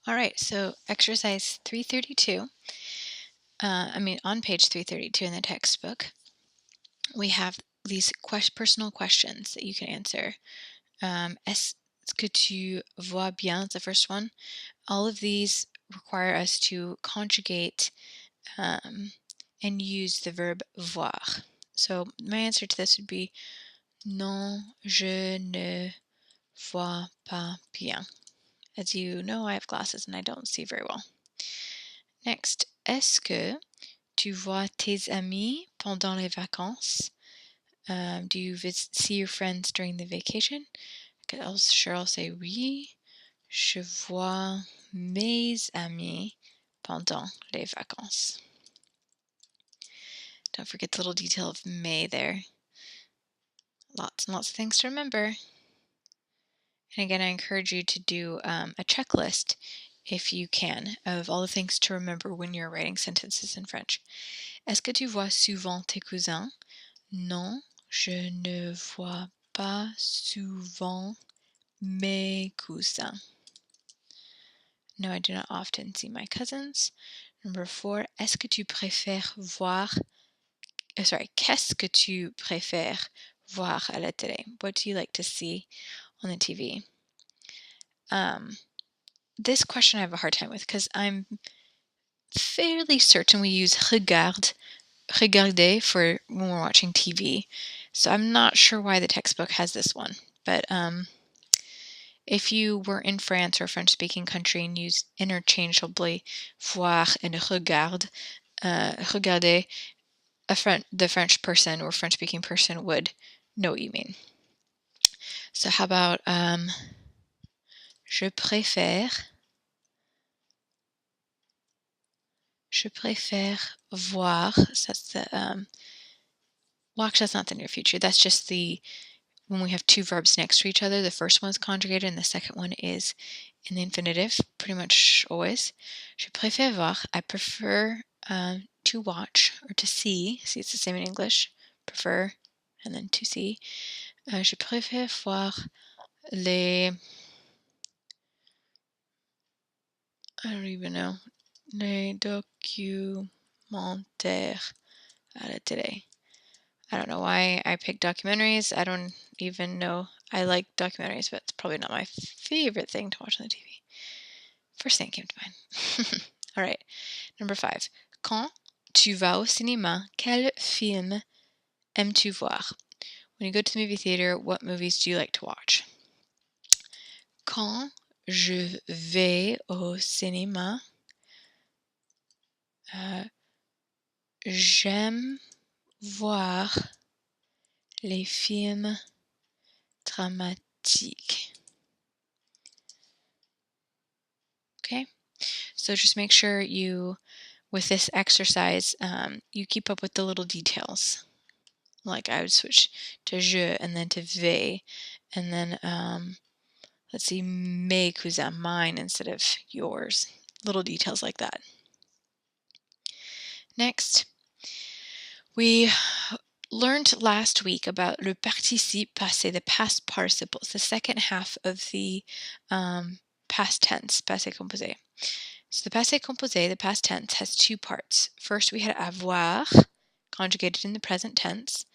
All right, so exercise 332, on page 332 in the textbook, we have these personal questions that you can answer. Est-ce que tu vois bien? It's the first one. All of these require us to conjugate and use the verb voir. So my answer to this would be non, je ne vois pas bien. As you know, I have glasses and I don't see very well. Next, est-ce que tu vois tes amis pendant les vacances? Do you see your friends during the vacation? I'll say oui. Je vois mes amis pendant les vacances. Don't forget the little detail of may there. Lots and lots of things to remember. And again, I encourage you to do a checklist, if you can, of all the things to remember when you're writing sentences in French. Est-ce que tu vois souvent tes cousins? Non, je ne vois pas souvent mes cousins. No, I do not often see my cousins. Number 4, est-ce que tu préfères voir... qu'est-ce que tu préfères voir à la télé? What do you like to see on the TV? This question I have a hard time with because I'm fairly certain we use regarder for when we're watching TV. So I'm not sure why the textbook has this one. But if you were in France or a French-speaking country and use interchangeably voir and regarder, the French person or French-speaking person would know what you mean. So how about je préfère voir. So that's the well, actually, that's not the near future. That's just when we have two verbs next to each other. The first one is conjugated and the second one is in the infinitive, pretty much always. Je préfère voir. I prefer to watch or to see. See, it's the same in English. Prefer and then to see. Je préfère voir I don't even know. Les documentaires à la télé. I don't know why I picked documentaries. I don't even know. I like documentaries, but it's probably not my favorite thing to watch on the TV. First thing that came to mind. All right. Number 5. Quand tu vas au cinéma, quel film aimes-tu voir? When you go to the movie theater, what movies do you like to watch? Quand je vais au cinéma, j'aime voir les films dramatiques. Okay, so just make sure with this exercise, you keep up with the little details. Like I would switch to je and then to vais, and then let's see, mes cousins, mine instead of yours. Little details like that. Next, we learned last week about le participe passé, the past participles, the second half of the past tense, passé composé. So the passé composé, the past tense, has two parts. First, we had avoir, conjugated in the present tense,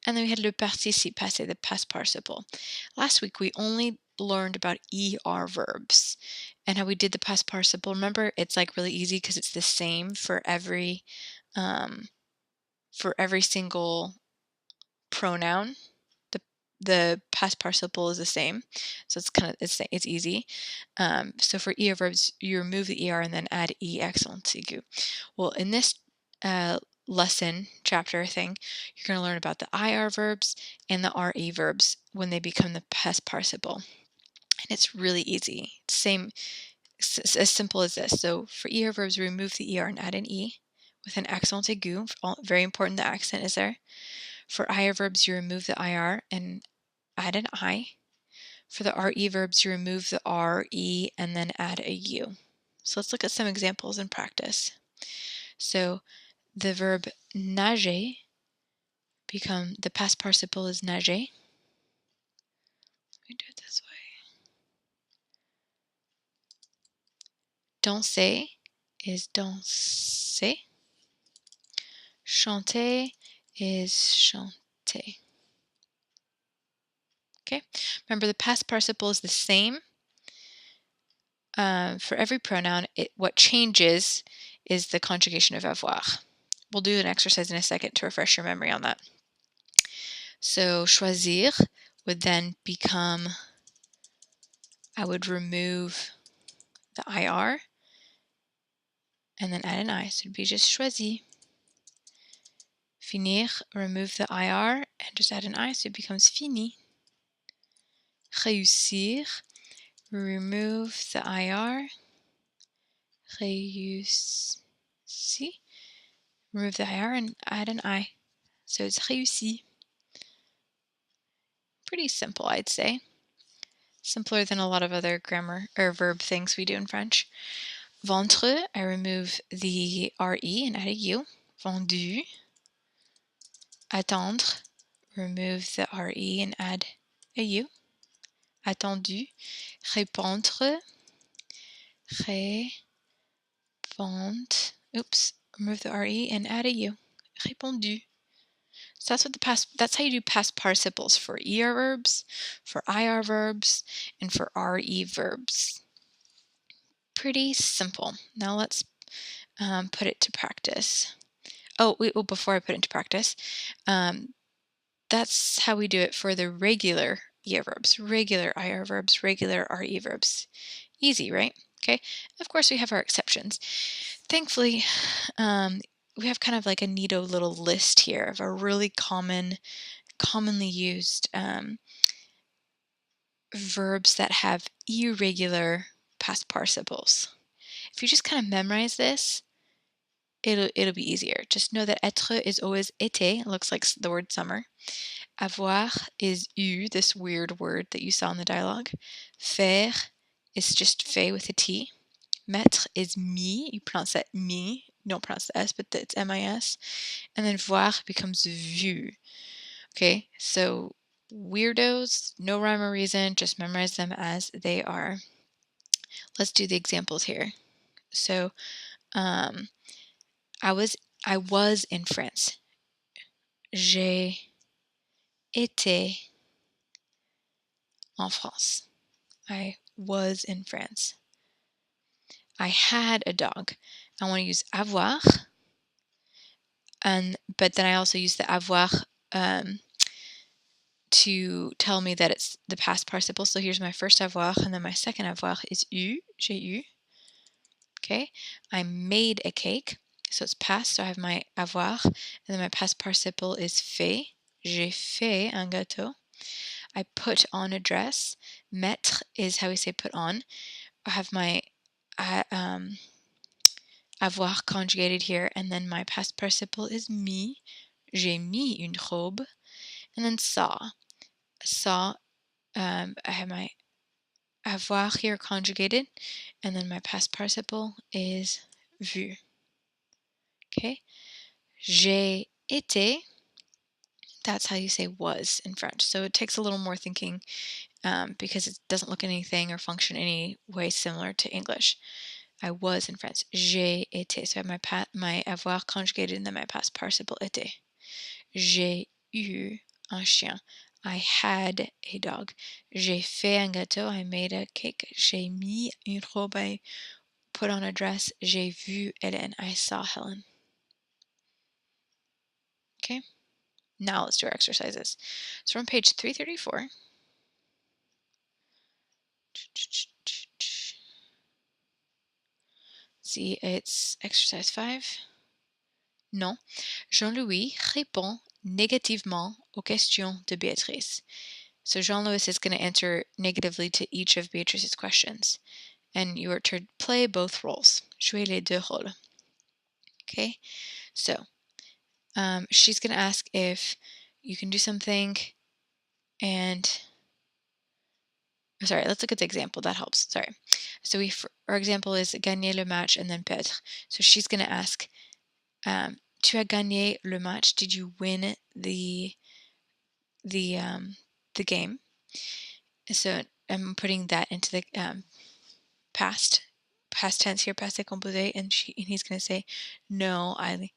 and then we had le participe passé, the past participle. Last week, we only learned about ER verbs and how we did the past participle. Remember, it's like really easy because it's the same for every single pronoun. The past participle is the same, so it's easy. So for ER verbs, you remove the ER and then add E accent aigu. Well, in this lesson chapter thing, you're going to learn about the IR verbs and the RE verbs when they become the past participle, and it's really easy. Same, as simple as this. So for ER verbs, we remove the ER and add an E with an accent aigu. Very important, the accent is there. For IR verbs, you remove the IR and add an I. For the RE verbs, you remove the RE and then add a U. So let's look at some examples in practice. So the verb nager the past participle is nager. Let me do it this way. Danser is danser. Chanter is chanter. Okay, remember the past participle is the same for every pronoun. What changes is the conjugation of avoir. We'll do an exercise in a second to refresh your memory on that. So choisir would then become, I would remove the IR and then add an I, so it'd be just choisi. Finir, remove the IR and just add an I, so it becomes fini. Réussir, remove the IR, réussi, remove the IR and add an I, so it's réussi. Pretty simple, I'd say. Simpler than a lot of other grammar or verb things we do in French. Ventre, I remove the RE and add a U. Vendu. Attendre, remove the RE and add a U. Attendu. Répondre. Répondre. Oops. Remove the RE and add a U. Répondu. So that's how you do past participles for ER verbs, for IR verbs, and for RE verbs. Pretty simple. Now let's put it to practice. Before I put it into practice, that's how we do it for the regular ER verbs, regular IR verbs, regular RE verbs. Easy, right? Okay. Of course, we have our exceptions. Thankfully, we have kind of like a neato little list here of a really commonly used verbs that have irregular past participles. If you just kind of memorize this, it'll be easier. Just know that être is always été. It looks like the word summer. Avoir is eu, this weird word that you saw in the dialogue. Faire is just fait with a T. Mettre is mis. You pronounce that mi. You don't pronounce the S, but it's M-I-S. And then voir becomes vu. Okay, so weirdos, no rhyme or reason, just memorize them as they are. Let's do the examples here. So, I was in France. J'ai été en France. I was in France. I had a dog. I want to use avoir, but then I also use the avoir to tell me that it's the past participle. So here's my first avoir, and then my second avoir is eu, j'ai eu. Okay, I made a cake, so it's past, so I have my avoir, and then my past participle is fait, j'ai fait un gâteau. I put on a dress. Mettre is how we say put on. I have my avoir conjugated here, and then my past participle is mis. J'ai mis une robe. And then saw. I have my avoir here conjugated, and then my past participle is vu. Okay? J'ai été. That's how you say was in French. So it takes a little more thinking because it doesn't look anything or function any way similar to English. I was in France. J'ai été. So I have my avoir conjugated and then my past participle été. J'ai eu un chien. I had a dog. J'ai fait un gâteau. I made a cake. J'ai mis une robe. I put on a dress. J'ai vu Hélène. I saw Helen. Okay. Now let's do our exercises. So we're on page 334. See, it's exercise 5. Non. Jean-Louis répond négativement aux questions de Béatrice. So Jean-Louis is going to answer negatively to each of Beatrice's questions. And you are to play both roles. Jouer les deux rôles. Okay? So, she's going to ask if you can do something and... Sorry, let's look at the example. That helps. Sorry. So our example is gagner le match and then perdre. So she's going to ask, tu as gagné le match? Did you win the game? So I'm putting that into the past past tense here, passé composé, and he's going to say, no, I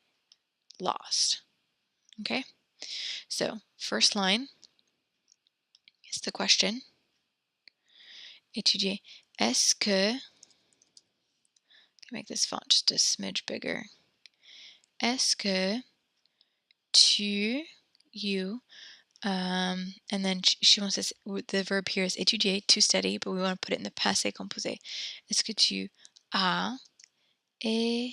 lost. Okay? So, first line is the question. Étudier. Est-ce que, make this font just a smidge bigger. Est-ce que you, and then she wants us, the verb here is étudier, to study, but we want to put it in the passé composé. Est-ce que tu as étudié?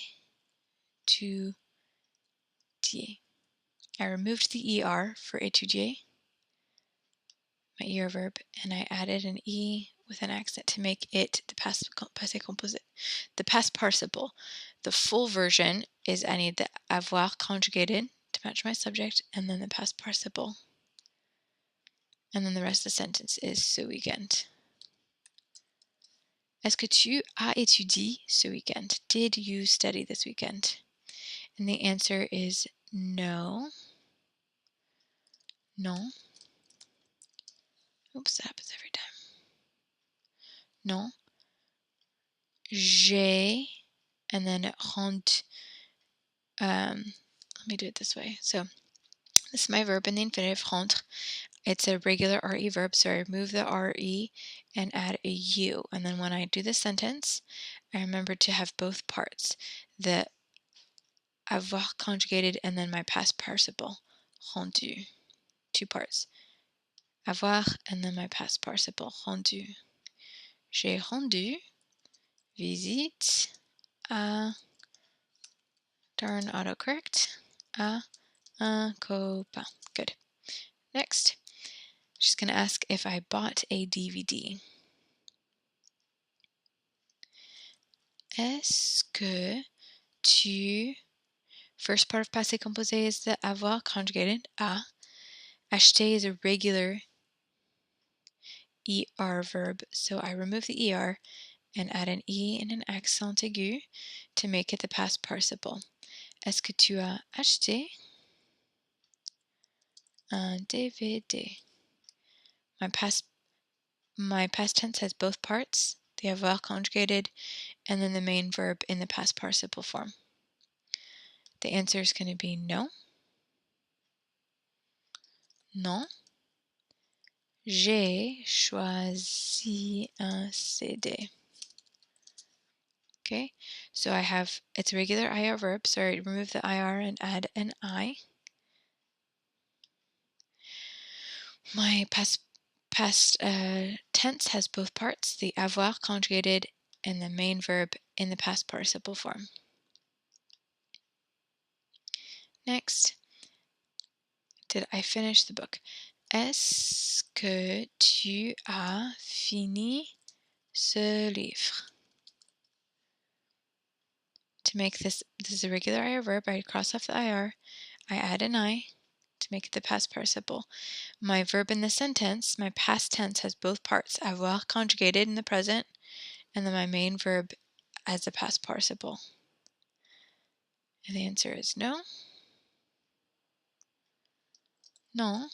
I removed the ER for étudier, my ER verb, and I added an E with an accent to make it the passé composé, the past participle. The full version is I need the avoir conjugated to match my subject, and then the past participle. And then the rest of the sentence is ce weekend. Est-ce que tu as étudié ce weekend? Did you study this weekend? And the answer is no. Non. Oops, that happens every time. Non. J'ai, and then rendu. Let me do it this way. So this is my verb in the infinitive, rendre. It's a regular RE verb, so I remove the RE and add a U. And then when I do the sentence, I remember to have both parts. The avoir conjugated and then my past participle, rendu. 2 parts. Avoir and then my past participle, rendu. J'ai rendu visite à, darn autocorrect, à un copain. Good. Next, she's going to ask if I bought a DVD. Est-ce que tu... First part of passé composé is the avoir conjugated, à. Acheter is a regular ER verb, so I remove the ER and add an E and an accent aigu to make it the past participle. Est-ce que tu as acheté un DVD? My past tense has both parts, the avoir conjugated, and then the main verb in the past participle form. The answer is going to be no. Non. J'ai choisi un CD. Okay, so I have, it's a regular IR verb, so I remove the IR and add an I. My past tense has both parts, the avoir conjugated and the main verb in the past participle form. Next, did I finish the book? Est-ce que tu as fini ce livre? To make this is a regular IR verb, I cross off the IR, I add an I to make it the past participle. My verb in the sentence, my past tense has both parts, avoir conjugated in the present, and then my main verb as the past participle. And the answer is no. Non.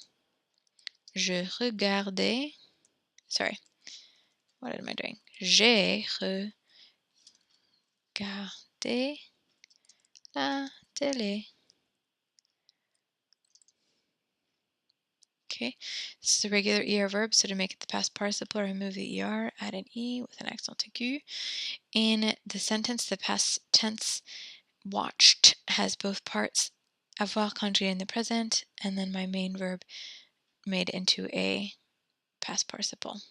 Je regardais. Sorry. What am I doing? J'ai regardé la télé. Okay, this is a regular ER verb, so to make it the past participle, remove the ER, add an E with an accent aigu. In the sentence, the past tense watched has both parts, avoir conjugated in the present, and then my main verb made into a past participle.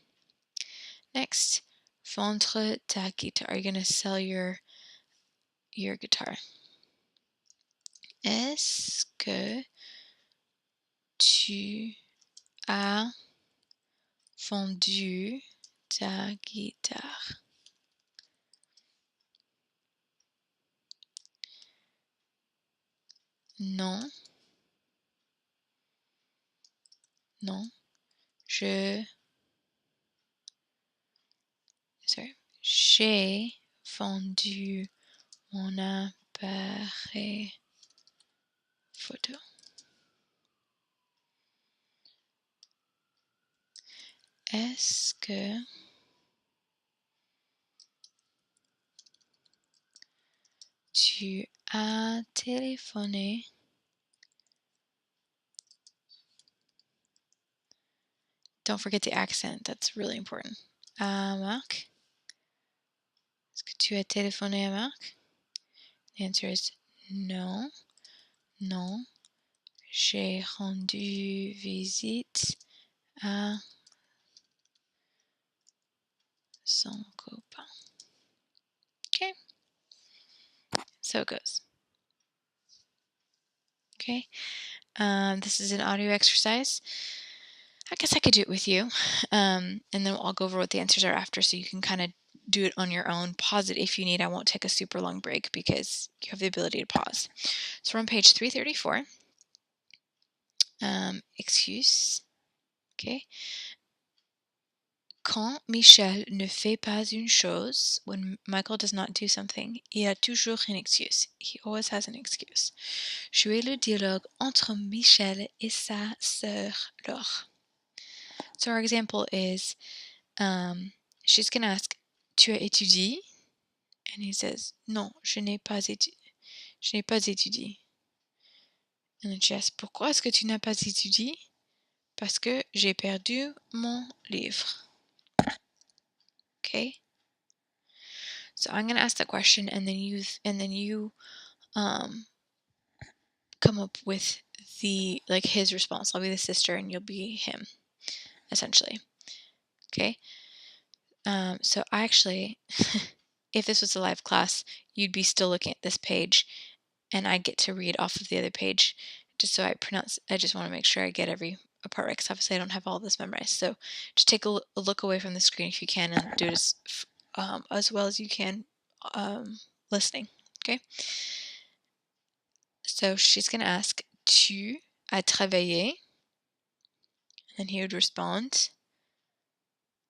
Next, vendre ta guitare. Are you going to sell your guitar? Est-ce que tu as vendu ta guitare? Non. Non. J'ai vendu mon appareil photo. Est-ce que tu as téléphoné Don't forget the accent, that's really important. À Marc? Est-ce que tu as téléphoné à Marc? The answer is no. Non. J'ai rendu visite à son copain. Okay, so it goes. Okay, this is an audio exercise. I guess I could do it with you, and then I'll go over what the answers are after so you can kind of do it on your own. Pause it if you need. I won't take a super long break because you have the ability to pause. So we're on page 334. Excuse. Okay. Quand Michel ne fait pas une chose, when Michael does not do something, il a toujours une excuse. He always has an excuse. Jouer le dialogue entre Michel et sa sœur Laure. So our example is, she's going to ask, tu as étudié? And he says, non, je n'ai pas étudié. And then she asks, pourquoi est-ce que tu n'as pas étudié? Parce que j'ai perdu mon livre. Okay? So I'm going to ask that question, and then you come up with his response. I'll be the sister, and you'll be him, essentially. Okay? So I actually, if this was a live class, you'd be still looking at this page, and I get to read off of the other page, just so I just want to make sure I get every part right, because obviously I don't have all this memorized. So just take a look away from the screen if you can, and do it as well as you can listening. Okay? So she's going to ask, tu as travaillé? And he would respond,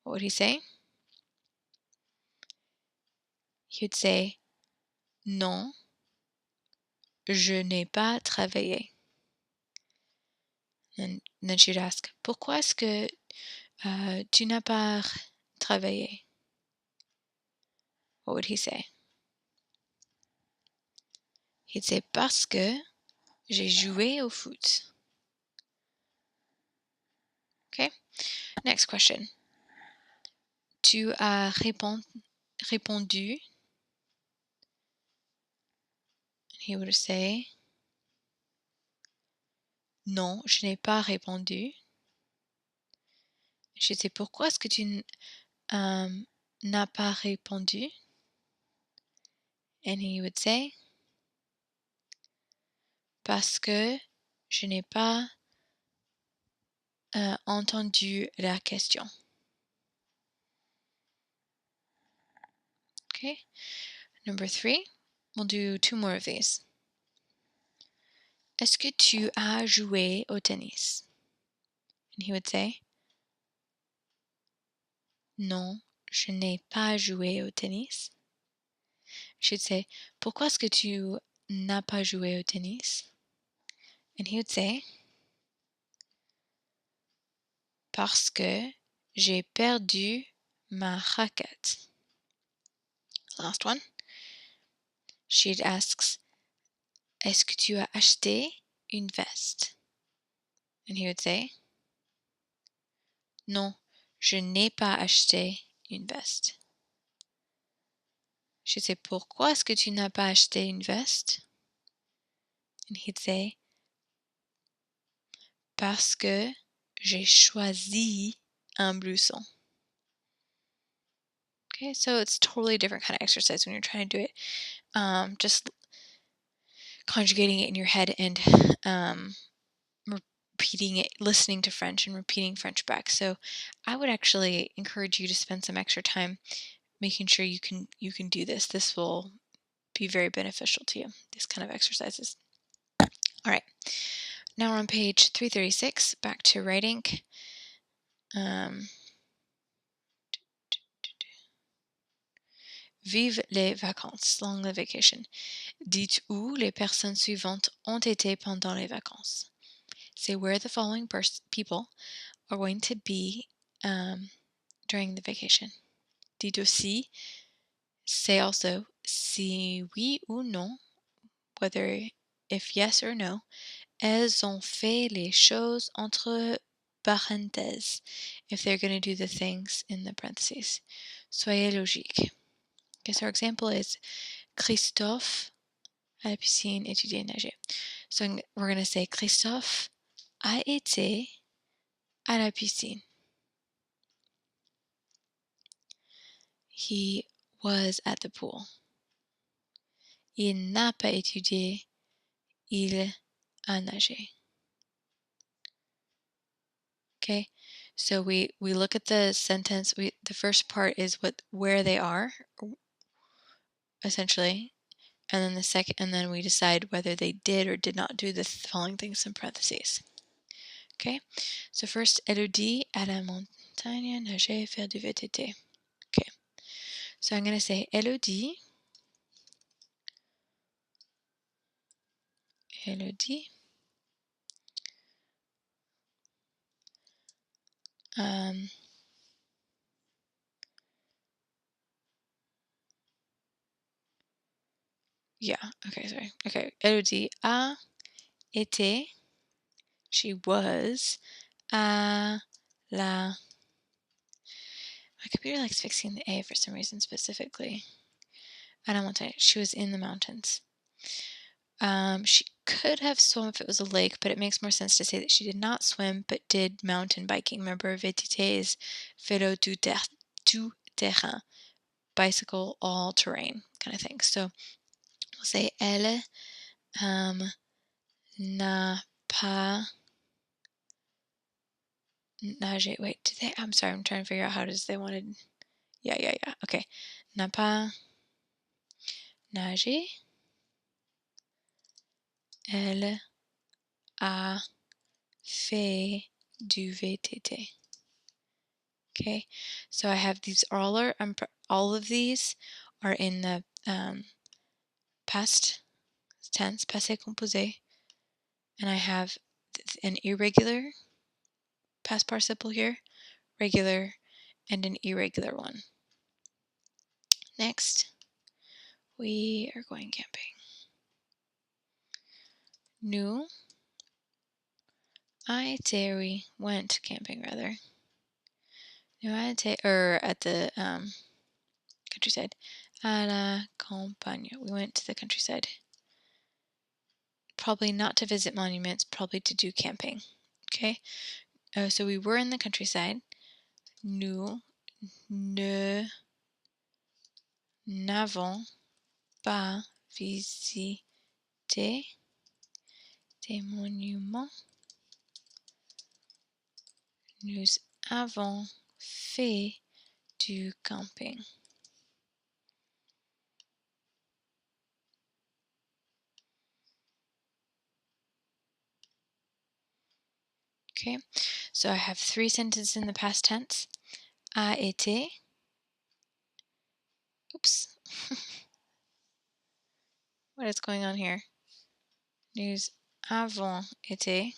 what would he say? He would say, non, je n'ai pas travaillé. And then she'd ask, pourquoi est-ce que tu n'as pas travaillé? What would he say? He'd say, parce que j'ai joué au foot. Okay, next question. Tu as répondu? He would say, non, je n'ai pas répondu. She'd say, pourquoi est-ce que tu n'as pas répondu? And he would say, parce que je n'ai pas entendu la question. Okay, number 3, we'll do 2 more of these. Est-ce que tu as joué au tennis? And he would say, non, je n'ai pas joué au tennis. She'd say, pourquoi est-ce que tu n'as pas joué au tennis? And he would say, parce que j'ai perdu ma raquette. Last one. She'd asks, est-ce que tu as acheté une veste? And he would say, non, je n'ai pas acheté une veste. She'd say, pourquoi est-ce que tu n'as pas acheté une veste? And he'd say, parce que j'ai choisi un blouson. Okay, so it's totally different kind of exercise when you're trying to do it. Just conjugating it in your head and repeating it, listening to French and repeating French back. So I would actually encourage you to spend some extra time making sure you can do this. This will be very beneficial to you, these kind of exercises. All right, now we're on page 336, back to writing. Vive les vacances, long live vacation. Dites où les personnes suivantes ont été pendant les vacances. Say where the following people are going to be during the vacation. Dites aussi, say also, si oui ou non, whether if yes or no, elles ont fait les choses entre parenthèses, if they're going to do the things in the parentheses. Soyez logique. Okay, so our example is Christophe à la piscine étudier nager. So we're going to say Christophe a été à la piscine. He was at the pool. Il n'a pas étudié, il a nagé. Okay, so we look at the sentence. The first part is where they are, essentially, and then the second, and then we decide whether they did or did not do the following things in parentheses. Okay, so first, Elodie à la montagne nager faire du VTT. Okay, so I'm going to say Elodie. Yeah, okay, sorry. Okay, Elodie a été, she was, à la, my computer likes fixing the A for some reason specifically. À la montagne, she was in the mountains. She could have swum if it was a lake, but it makes more sense to say that she did not swim, but did mountain biking. Remember, VTT is vélo tout terrain, bicycle all terrain kind of thing. So we'll say elle n'a pas nagé. Wait, did they? I'm sorry, I'm trying to figure out how does they wanted. Yeah. Okay, n'a pas nagé. Elle a fait du VTT. Okay, so I have these all of these are in the past tense, passé composé, and I have an irregular past participle here, regular, and an irregular one. Next, we are going camping. Nous a été, we went camping rather. Nous a été, or at the countryside. À la campagne, we went to the countryside. Probably not to visit monuments, probably to do camping. Okay, so we were in the countryside. Nous n'avons pas visité des monuments. Nous avons fait du camping. Okay, so I have three sentences in the past tense. A été. Oops. What is going on here? Nous avons été.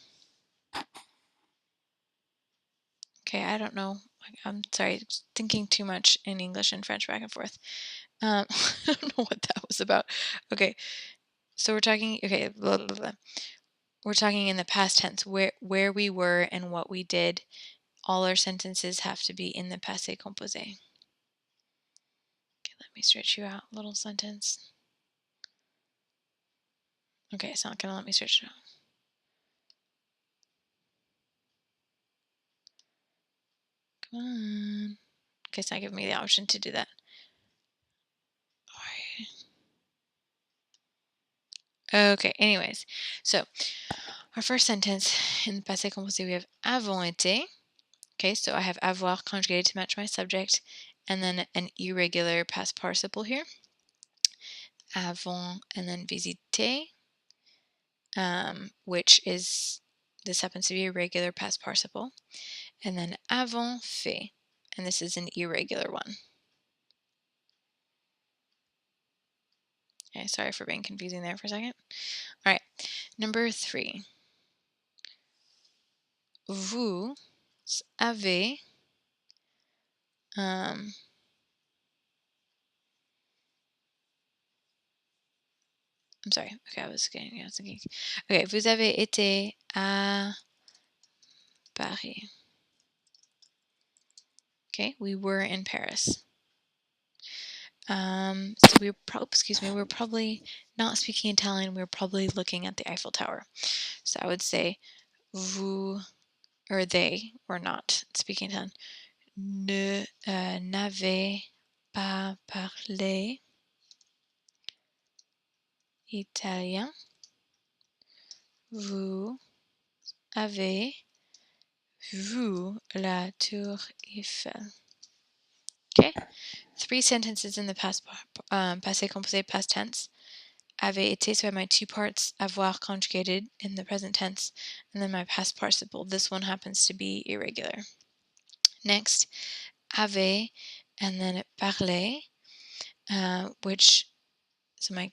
Okay, I don't know. I'm sorry, thinking too much in English and French back and forth. I don't know what that was about. Okay, so we're talking. Okay, blah, blah, blah. We're talking in the past tense, where we were and what we did. All our sentences have to be in the passé composé. Okay, let me stretch you out. Little sentence. Okay, it's not gonna let me stretch it out. Come on. Okay, it's not giving me the option to do that. Okay, anyways, so our first sentence in the passé composé, we have avons été. Okay, so I have avoir conjugated to match my subject, and then an irregular past participle here. Avons, and then visiter, which is, this happens to be a regular past participle, and then avons fait, and this is an irregular one. Okay, sorry for being confusing there for a second. All right, number 3. Vous avez I'm sorry. Okay, I was thinking. Okay, vous avez été à Paris. Okay, we were in Paris. So we were probably not speaking Italian. We were probably looking at the Eiffel Tower. So I would say vous, or they were not speaking Italian. N'avez pas parlé italien. Vous avez vu la tour Eiffel. Okay, 3 sentences in the passé composé past tense. Avait été, so I have my 2 parts, avoir conjugated in the present tense, and then my past participle. This one happens to be irregular. Next, avait, and then parler, so my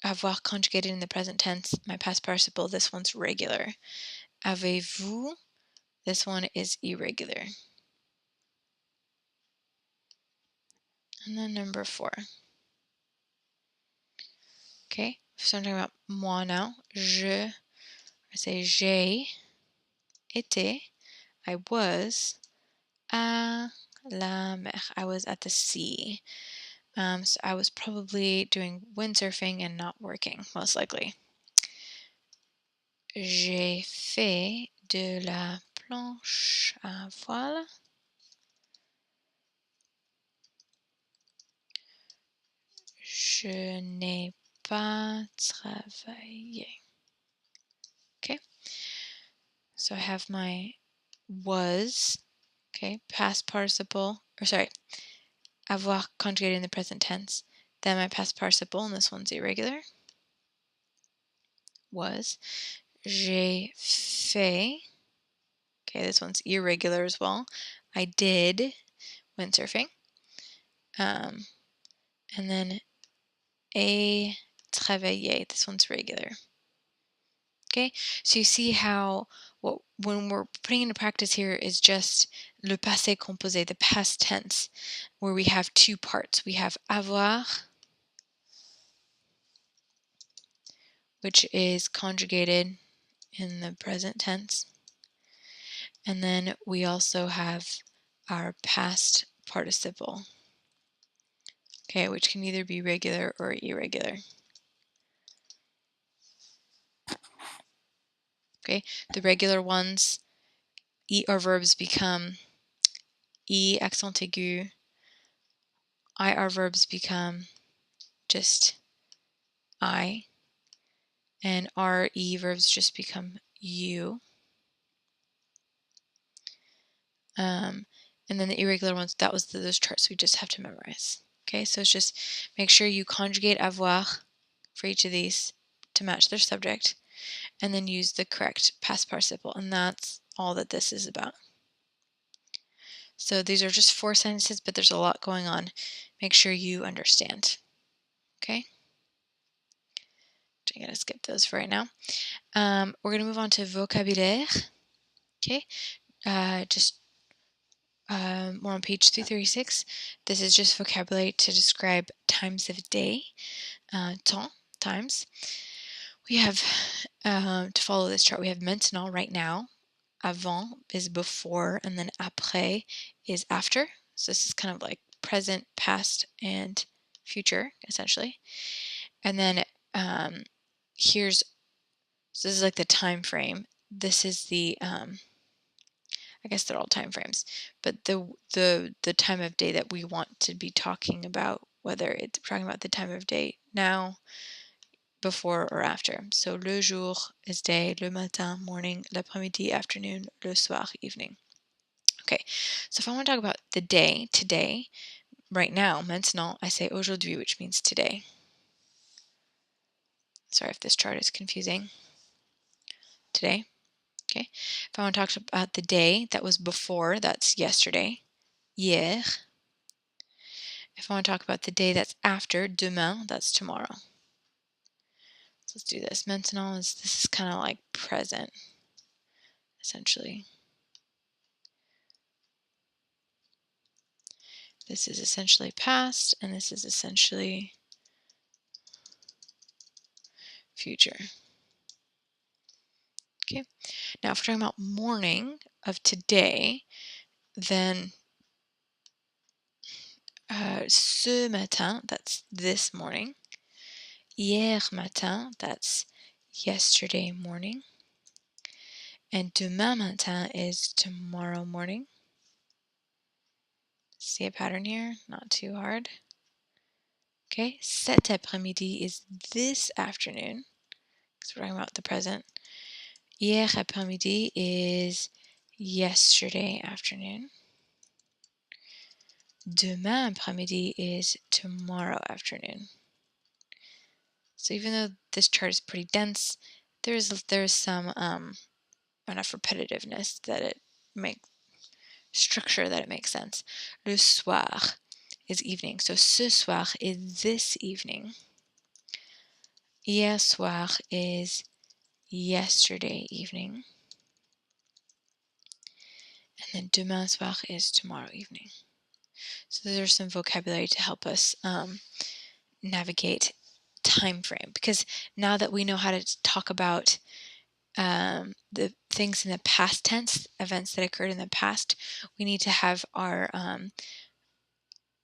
avoir conjugated in the present tense, my past participle, this one's regular. Avez-vous, this one is irregular. And then number 4. Okay, so I'm talking about moi now. I say j'ai été, I was à la mer. I was at the sea. So I was probably doing windsurfing and not working, most likely. J'ai fait de la planche à voile. Je n'ai pas travaillé. Okay. So I have my was, okay, past participle, or sorry, avoir conjugated in the present tense. Then my past participle, and this one's irregular, was. J'ai fait, okay, this one's irregular as well. I did windsurfing. And then a travailler, this one's regular. Okay, so you see how when we're putting into practice here is just le passé composé, the past tense, where we have 2 parts. We have avoir, which is conjugated in the present tense. And then we also have our past participle, okay, which can either be regular or irregular. Okay, the regular ones, our verbs become accent aigu. Our verbs become just I, and RE verbs just become you. And then the irregular ones, that was those charts we just have to memorize. Okay, so it's just make sure you conjugate avoir for each of these to match their subject, and then use the correct past participle, and that's all that this is about. So these are just 4 sentences, but there's a lot going on. Make sure you understand. Okay? I'm going to skip those for right now. We're going to move on to vocabulaire. Okay? More on page 336. This is just vocabulary to describe times of day, temps, times. We have, to follow this chart, we have maintenant, right now. Avant is before, and then après is after. So this is kind of like present, past, and future, essentially. And then so this is like the time frame. This is the I guess they're all time frames, but the time of day that we want to be talking about, whether it's talking about the time of day now, before, or after. So le jour is day, le matin, morning, l'après-midi, afternoon, le soir, evening. Okay, so if I want to talk about the day, today, right now, maintenant, I say aujourd'hui, which means today. Sorry if this chart is confusing. Today. Okay, if I want to talk about the day that was before, that's yesterday, hier. If I want to talk about the day that's after, demain, that's tomorrow. So let's do this. Maintenant this is kind of like present, essentially. This is essentially past, and this is essentially future. Okay, now if we're talking about morning of today, then ce matin, that's this morning. Hier matin, that's yesterday morning. And demain matin is tomorrow morning. See a pattern here? Not too hard. Okay, cet après-midi is this afternoon, because we're talking about the present. Hier après-midi is yesterday afternoon. Demain après-midi is tomorrow afternoon. So even though this chart is pretty dense, there's some enough repetitiveness that it makes structure that it makes sense. Le soir is evening. So ce soir is this evening. Hier soir is yesterday evening. And then demain soir is tomorrow evening. So there's some vocabulary to help us navigate time frame, because now that we know how to talk about the things in the past tense, events that occurred in the past, we need to have our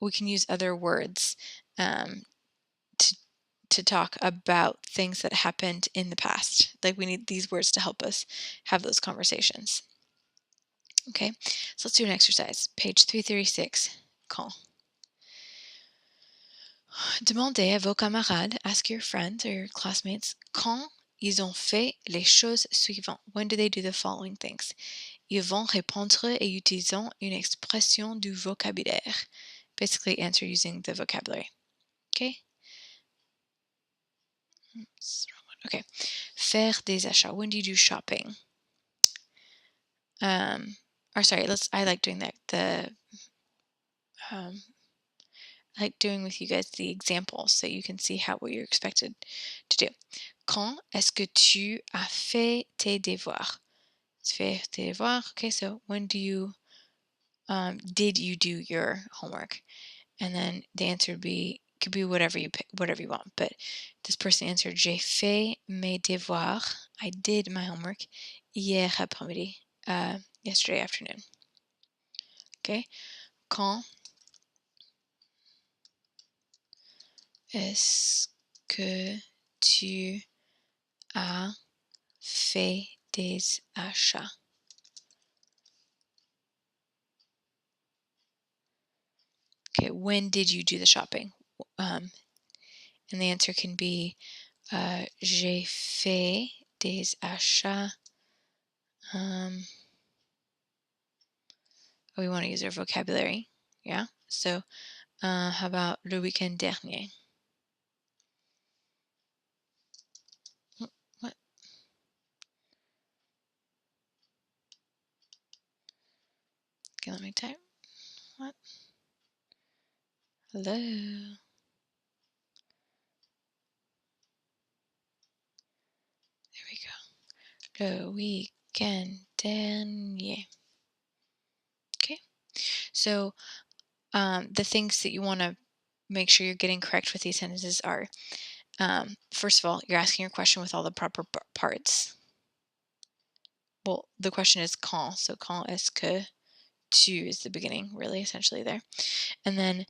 we can use other words to talk about things that happened in the past. Like, we need these words to help us have those conversations. Okay, so let's do an exercise. Page 336. Quand. Demandez à vos camarades, ask your friends or your classmates, quand ils ont fait les choses suivantes. When do they do the following things? Ils vont répondre et utilisant une expression du vocabulaire. Basically, answer using the vocabulary. Okay? Okay. Faire des achats. When do you do shopping? Or sorry, I like doing that. I like doing with you guys the examples so you can see what you're expected to do. Quand est-ce que tu as fait tes devoirs? Faire tes devoirs. Okay, so when did you do your homework? And then the answer could be whatever you want. But this person answered, j'ai fait mes devoirs. I did my homework hier après-midi, yesterday afternoon. Okay. Quand est-ce que tu as fait des achats? Okay, when did you do the shopping? And the answer can be j'ai fait des achats. We want to use our vocabulary. Yeah. So how about le week-end dernier? What? Okay, let me type. What? Hello. There we go. Le week-end dernier. Okay. So the things that you want to make sure you're getting correct with these sentences are, first of all, you're asking your question with all the proper parts. Well, the question is quand, so quand est-ce que tu is the beginning, really, essentially there. And then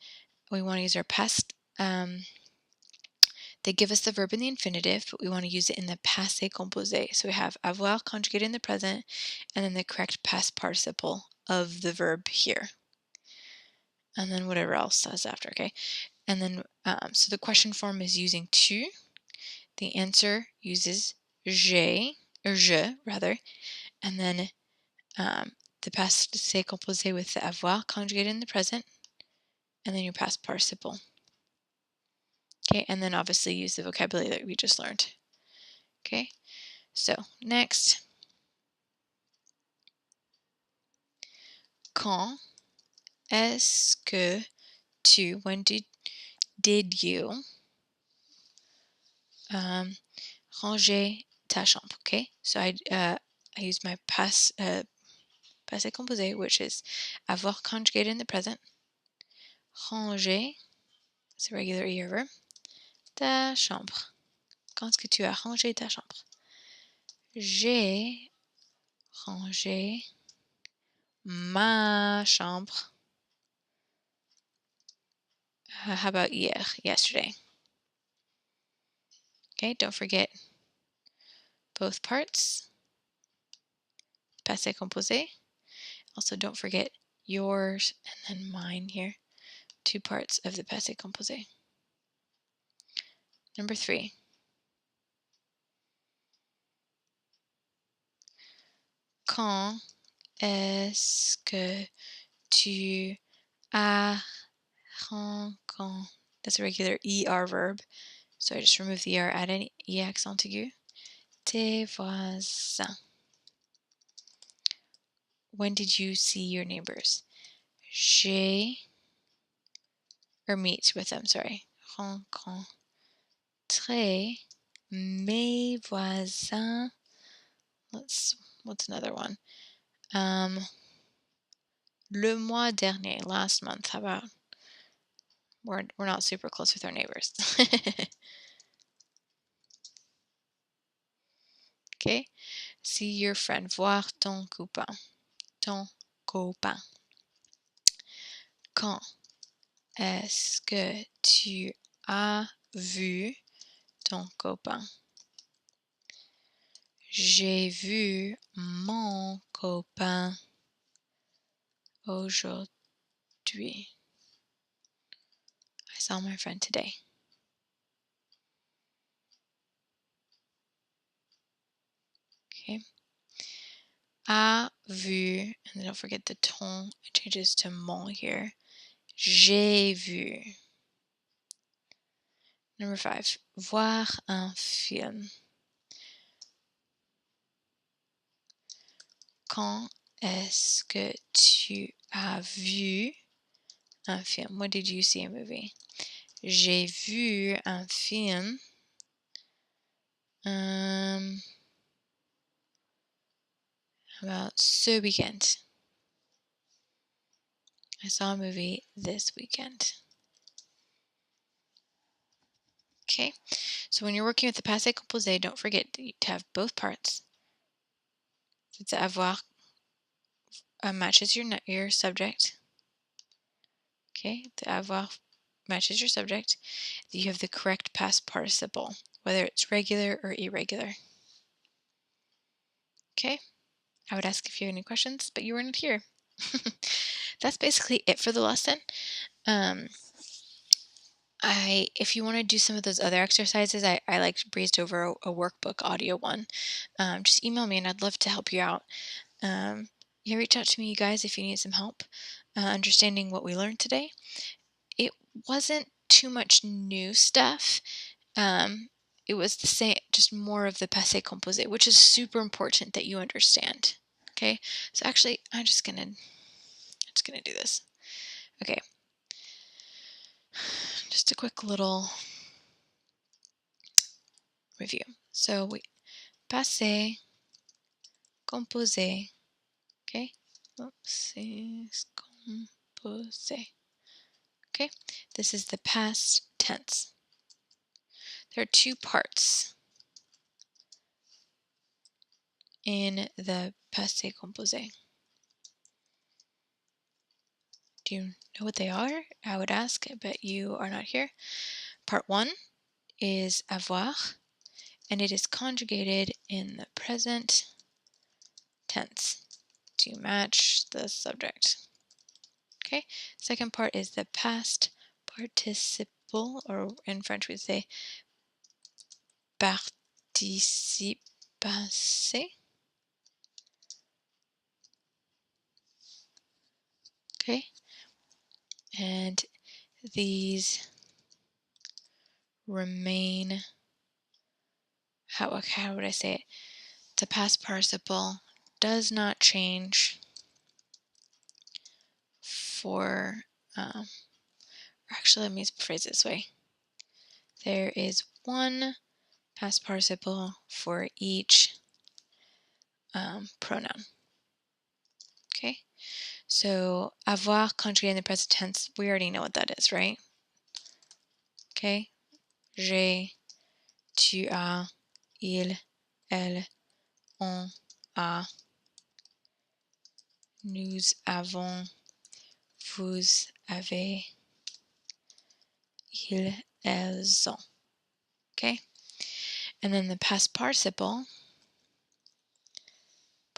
we want to use our past. They give us the verb in the infinitive, but we want to use it in the passé composé. So we have avoir conjugated in the present, and then the correct past participle of the verb here. And then whatever else is after, okay? And then, so the question form is using tu. The answer uses j'ai, or je, rather. And then the passé composé with the avoir conjugated in the present, and then your past participle. Okay, and then obviously use the vocabulary that we just learned. Okay, so next. Quand est-ce que tu, when did you ranger ta chambre? Okay, so I use my passé composé, which is avoir conjugated in the present. Ranger, it's a regular ER verb. Ta chambre. Quand est-ce que tu as rangé ta chambre? J'ai rangé ma chambre. How about hier, yesterday? Okay, don't forget both parts. Passé composé. Also, don't forget yours and then mine here. Two parts of the passé composé. Number 3. Quand est-ce que tu as rencontré? That's a regular ER verb. So I just remove the ER, add an E accent aigu. Tes voisins. When did you see your neighbors? Meet with them, sorry. Rencontrer mes voisins. What's another one? Le mois dernier, last month. How about? We're not super close with our neighbors. Okay. See your friend. Voir ton copain. Ton copain. Quand est-ce que tu as vu ton copain? J'ai vu mon copain aujourd'hui. I saw my friend today. Okay. A vu, and then don't forget the ton. It changes to mon here. J'ai vu. Number 5. Voir un film. Quand est-ce que tu as vu un film? When did you see a movie? J'ai vu un film. How about ce weekend? I saw a movie this weekend. Okay, so when you're working with the passé composé, don't forget to have both parts. The avoir matches your subject. Okay, the avoir matches your subject. You have the correct past participle, whether it's regular or irregular. Okay, I would ask if you have any questions, but you weren't here. That's basically it for the lesson. If you want to do some of those other exercises, I like breezed over a workbook audio one. Just email me and I'd love to help you out. Yeah, reach out to me, you guys, if you need some help understanding what we learned today. It wasn't too much new stuff. It was the same, just more of the passé composé, which is super important that you understand. Okay, so actually, I'm just gonna do this. Okay, just a quick little review. So we passé composé. Okay, passé composé. Okay, this is the past tense. There are two parts in the passé composé. Do you know what they are? I would ask, but you are not here. Part 1 is avoir, and it is conjugated in the present tense to match the subject. Okay, second part is the past participle, or in French we say participe passé. Okay, and these remain, how would I say it? The past participle does not change for, actually let me phrase it this way. There is one past participle for each pronoun. Okay, so avoir conjugué in the present tense, we already know what that is, right? Okay, j'ai, tu as, il, elle, on a, nous avons, vous avez, ils, elles ont. Okay? And then the past participle,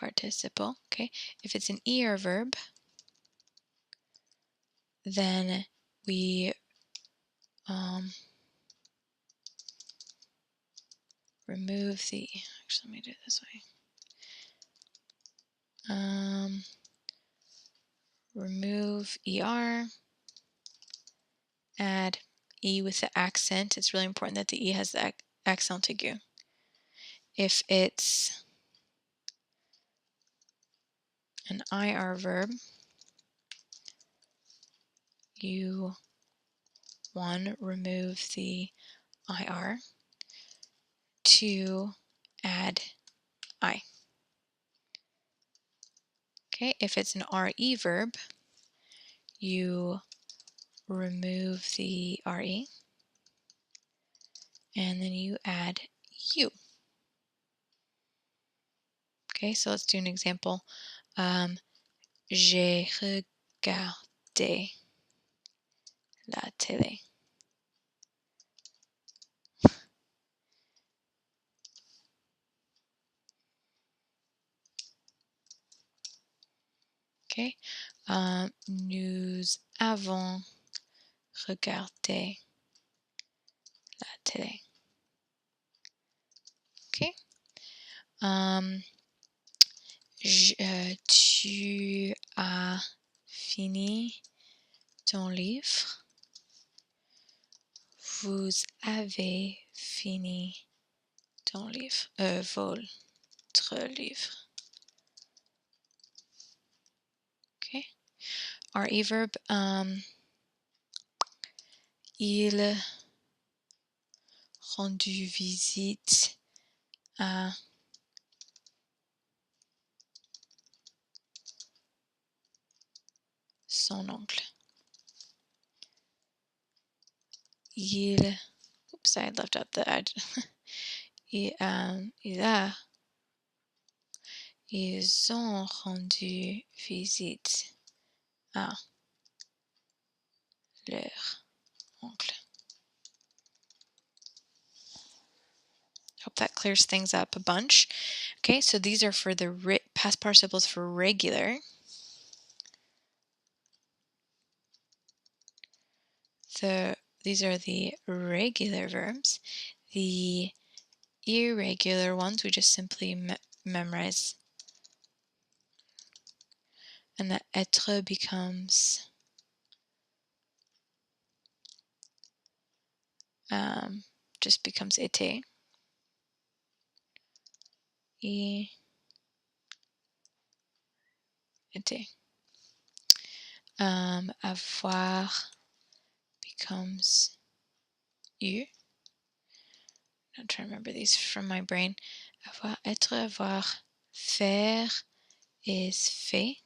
okay? If it's an er verb, then we remove the, actually let me do it this way. Remove er, add e with the accent. It's really important that the e has the accent aigu. If it's an ir verb, you remove the ir, 2 add I. Okay, if it's an re verb, you remove the re and then you add u. Okay, so let's do an example. J'ai regardé la télé. Okay, nous avons regardé la télé. Okay. Tu as fini ton livre. Vous avez fini ton livre. Votre livre. Okay. RE verb. Il rendu visite à son oncle. Oops, I left out the ad. Ils ont rendu visite à leur oncle. Hope that clears things up a bunch. Okay, so these are for the past participles for regular. These are the regular verbs. The irregular ones we just simply memorize. And the être becomes just becomes été. Été. Avoir becomes eu. I'm trying to remember these from my brain. Avoir, être, avoir, faire is fait.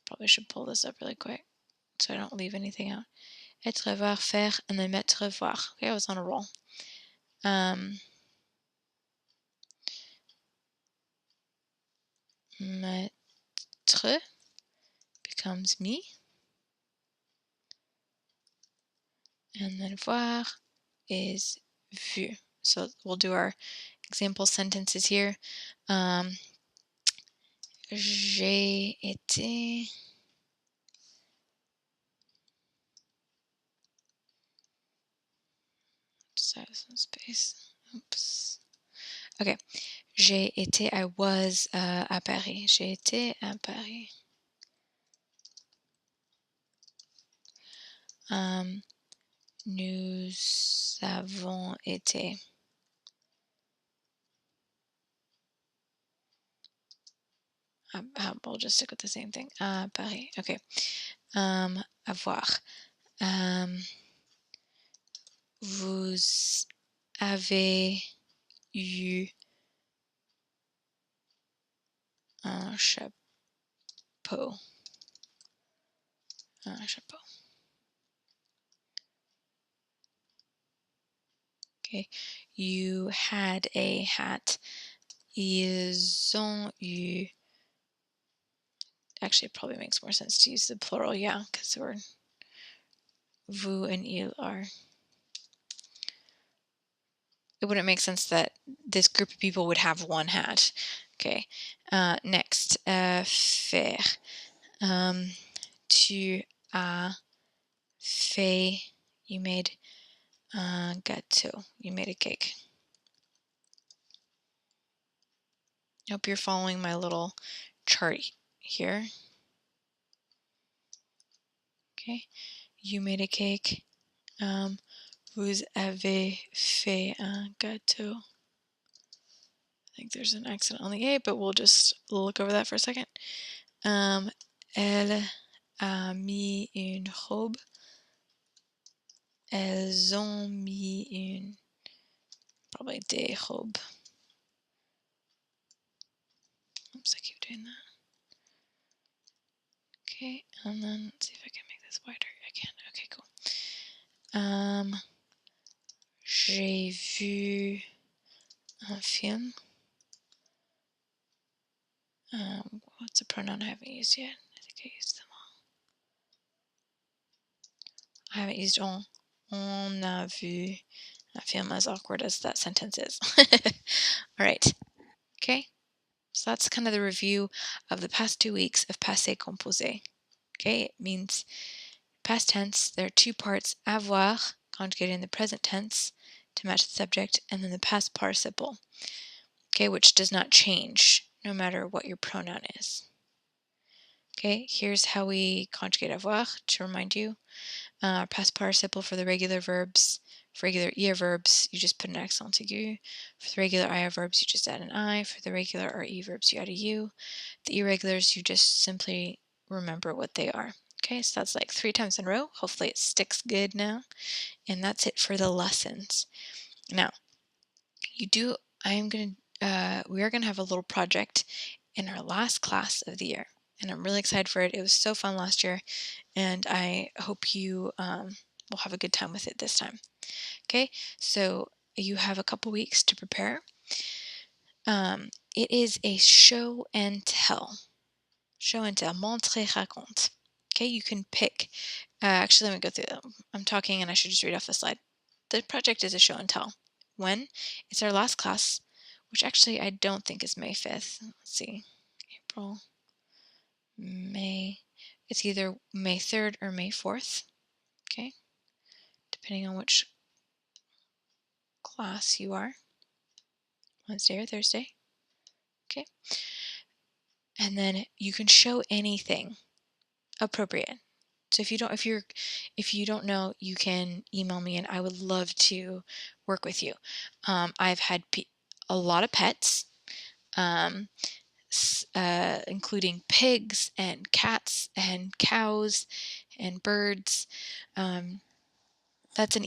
Probably should pull this up really quick so I don't leave anything out. Être, avoir, faire, and then mettre, voir. Okay, I was on a roll. Mettre becomes me. And then voir is vu. So we'll do our example sentences here. J'ai été just have some space. Oops. Okay. J'ai été, I was à Paris. J'ai été à Paris. Nous avons été. We'll just stick with the same thing. À Paris. Okay. Avoir. Vous avez eu un chapeau. chapeau. Okay, you had a hat. Ils ont eu. Actually, it probably makes more sense to use the plural, yeah, because we're vous and ils are. It wouldn't make sense that this group of people would have one hat. Okay, next, faire. Tu as fait. You made un gâteau. You made a cake. I hope you're following my little chart here. Okay, you made a cake. Vous avez fait un gâteau. I think there's an accent on the A, but we'll just look over that for a second. Elle a mis une robe. Elles ont mis une, probably des robes. Oops, I keep doing that. Okay, and then let's see if I can make this wider. I can. Okay, cool. J'ai vu un film. What's a pronoun I haven't used yet? I think I used them all. I haven't used on. On a vu un film, as awkward as that sentence is. All right. Okay. So that's kind of the review of the past 2 weeks of passé composé. Okay. It means past tense. There are two parts: avoir, conjugated in the present tense to match the subject, and then the past participle. Okay, which does not change no matter what your pronoun is. Okay, here's how we conjugate avoir to remind you. Past participle for the regular verbs. For regular ER verbs, you just put an accent aigu. For the regular IR verbs, you just add an I. For the regular RE verbs, you add a U. The irregulars, you just simply remember what they are. Okay, so that's like 3 times in a row. Hopefully it sticks good now. And that's it for the lessons. Now, we are gonna have a little project in our last class of the year, and I'm really excited for it. It was so fun last year, and I hope you will have a good time with it this time. Okay, so you have a couple weeks to prepare. It is a show and tell. Show and tell, montre, raconte. Okay, you can pick. Actually, let me go through them. I'm talking and I should just read off the slide. The project is a show and tell. When? It's our last class, which actually I don't think is May 5th. Let's see. April, May. It's either May 3rd or May 4th. Okay, depending on which class you are. Wednesday or Thursday. Okay. And then you can show anything appropriate. So if you don't know, you can email me and I would love to work with you. I've had a lot of pets, including pigs and cats and cows and birds. That's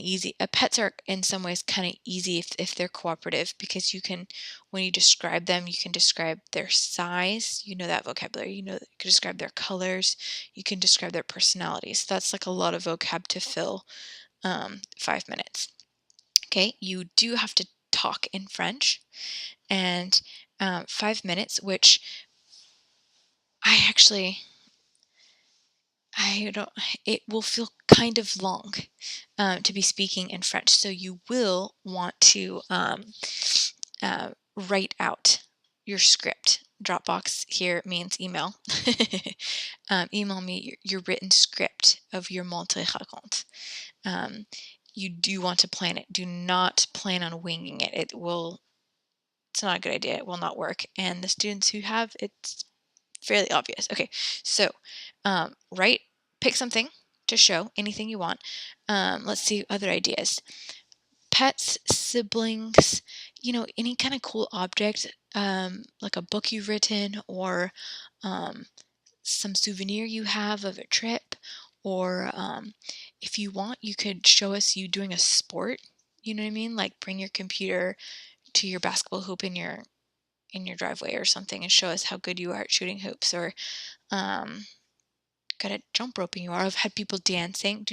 pets are in some ways kind of easy if they're cooperative, because when you describe them, you can describe their size, that vocabulary, you can describe their colors, you can describe their personalities. So that's like a lot of vocab to fill 5 minutes. Okay, you do have to talk in French, and 5 minutes, which it will feel kind of long to be speaking in French. So you will want to write out your script. Dropbox here means email. Email me your written script of your montre raconte. You do want to plan it. Do not plan on winging it. It's not a good idea. It will not work. And the students who have, it's fairly obvious. Okay, so pick something to show, anything you want. Let's see other ideas. Pets, siblings, any kind of cool object, like a book you've written, or some souvenir you have of a trip, or if you want, you could show us you doing a sport. You know what I mean? Like bring your computer to your basketball hoop in your driveway or something and show us how good you are at shooting hoops, or good at jump roping you are. I've had people do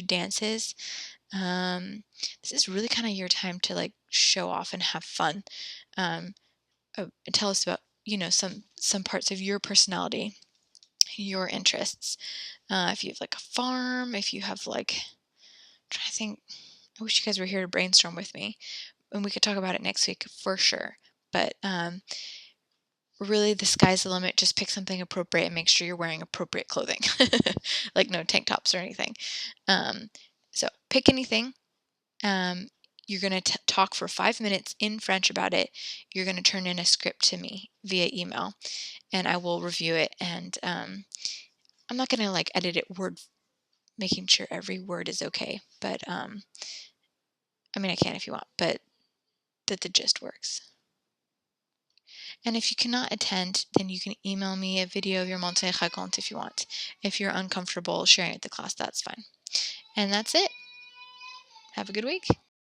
dances. This is really kind of your time to like show off and have fun. Um, Tell us about, some parts of your personality, your interests. If you have like a farm, if you have like, trying to think, I wish you guys were here to brainstorm with me, and we could talk about it next week for sure. But really, the sky's the limit. Just pick something appropriate and make sure you're wearing appropriate clothing, like no tank tops or anything. So pick anything. Um, you're going to talk for 5 minutes in French about it. You're going to turn in a script to me via email, and I will review it. And I'm not going to like edit it word, making sure every word is okay. But I mean, I can if you want, but that the gist works. And if you cannot attend, then you can email me a video of your montagne raconte if you want. If you're uncomfortable sharing it with the class, that's fine. And that's it. Have a good week.